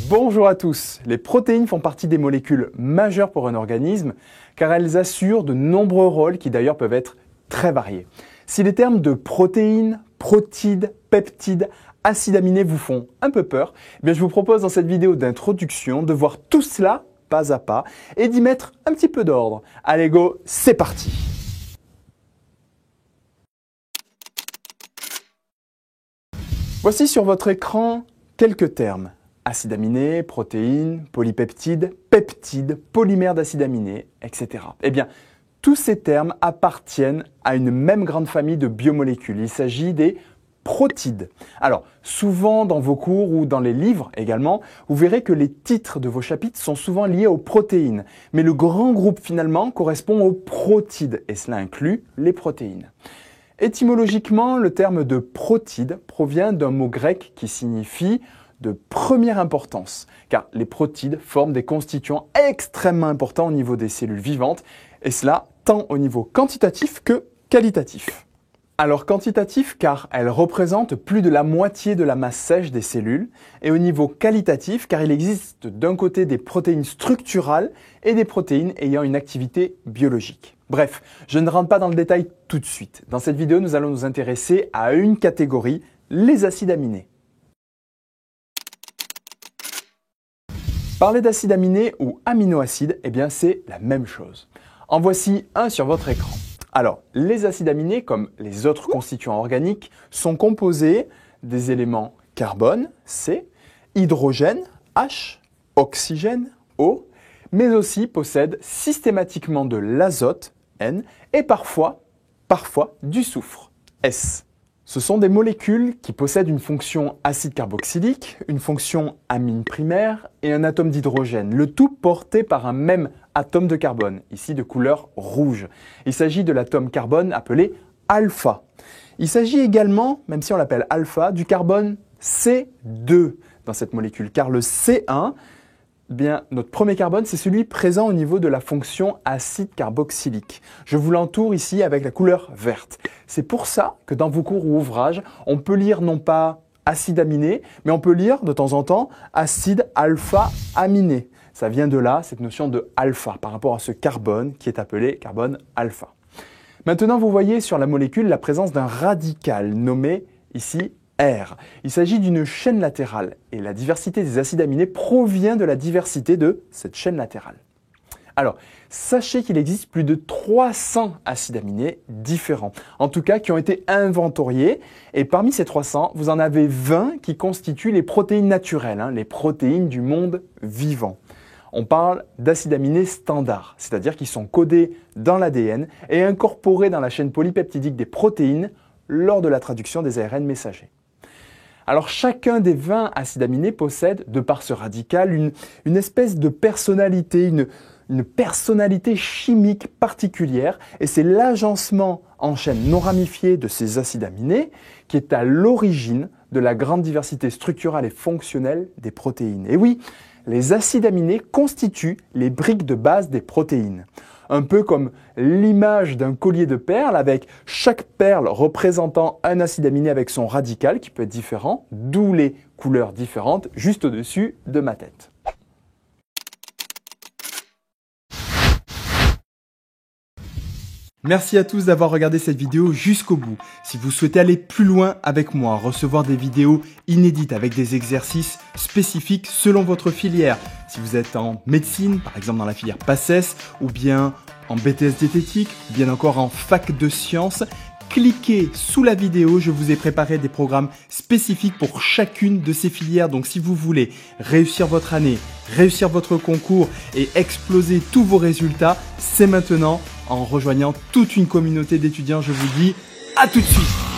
Bonjour à tous. Les protéines font partie des molécules majeures pour un organisme car elles assurent de nombreux rôles qui d'ailleurs peuvent être très variés. Si les termes de protéines, protides, peptides, acides aminés vous font un peu peur, eh bien je vous propose dans cette vidéo d'introduction de voir tout cela pas à pas et d'y mettre un petit peu d'ordre. Allez go, c'est parti! Voici sur votre écran quelques termes. Acides aminés, protéines, polypeptides, peptides, polymères d'acides aminés, etc. Eh bien, tous ces termes appartiennent à une même grande famille de biomolécules. Il s'agit des protides. Alors, souvent dans vos cours ou dans les livres également, vous verrez que les titres de vos chapitres sont souvent liés aux protéines. Mais le grand groupe finalement correspond aux protides et cela inclut les protéines. Étymologiquement, le terme de protide provient d'un mot grec qui signifie de première importance, car les protides forment des constituants extrêmement importants au niveau des cellules vivantes, et cela tant au niveau quantitatif que qualitatif. Alors quantitatif car elles représentent plus de la moitié de la masse sèche des cellules, et au niveau qualitatif car il existe d'un côté des protéines structurales et des protéines ayant une activité biologique. Bref, je ne rentre pas dans le détail tout de suite. Dans cette vidéo, nous allons nous intéresser à une catégorie, les acides aminés. Parler d'acides aminés ou aminoacides, eh bien c'est la même chose. En voici un sur votre écran. Alors, les acides aminés, comme les autres constituants organiques, sont composés des éléments carbone, C, hydrogène, H, oxygène, O, mais aussi possèdent systématiquement de l'azote, N, et parfois du soufre, S. Ce sont des molécules qui possèdent une fonction acide carboxylique, une fonction amine primaire et un atome d'hydrogène, le tout porté par un même atome de carbone, ici de couleur rouge. Il s'agit de l'atome carbone appelé alpha. Il s'agit également, même si on l'appelle alpha, du carbone C2 dans cette molécule, car le C1, bien, notre premier carbone, c'est celui présent au niveau de la fonction acide carboxylique. Je vous l'entoure ici avec la couleur verte. C'est pour ça que dans vos cours ou ouvrages, on peut lire non pas acide aminé, mais on peut lire de temps en temps acide alpha-aminé. Ça vient de là, cette notion de alpha, par rapport à ce carbone qui est appelé carbone alpha. Maintenant, vous voyez sur la molécule la présence d'un radical nommé ici R. Il s'agit d'une chaîne latérale et la diversité des acides aminés provient de la diversité de cette chaîne latérale. Alors, sachez qu'il existe plus de 300 acides aminés différents, en tout cas qui ont été inventoriés, et parmi ces 300, vous en avez 20 qui constituent les protéines naturelles, les protéines du monde vivant. On parle d'acides aminés standards, c'est-à-dire qui sont codés dans l'ADN et incorporés dans la chaîne polypeptidique des protéines lors de la traduction des ARN messagers. Alors chacun des 20 acides aminés possède, de par ce radical, une espèce de personnalité, une personnalité chimique particulière, et c'est l'agencement en chaîne non ramifiée de ces acides aminés qui est à l'origine de la grande diversité structurale et fonctionnelle des protéines. Et oui, les acides aminés constituent les briques de base des protéines. Un peu comme l'image d'un collier de perles avec chaque perle représentant un acide aminé avec son radical qui peut être différent, d'où les couleurs différentes juste au-dessus de ma tête. Merci à tous d'avoir regardé cette vidéo jusqu'au bout. Si vous souhaitez aller plus loin avec moi, recevoir des vidéos inédites avec des exercices spécifiques selon votre filière, si vous êtes en médecine, par exemple dans la filière PACES, ou bien en BTS diététique, ou bien encore en fac de sciences, cliquez sous la vidéo, je vous ai préparé des programmes spécifiques pour chacune de ces filières. Donc si vous voulez réussir votre année, réussir votre concours et exploser tous vos résultats, c'est maintenant en rejoignant toute une communauté d'étudiants. Je vous dis à tout de suite.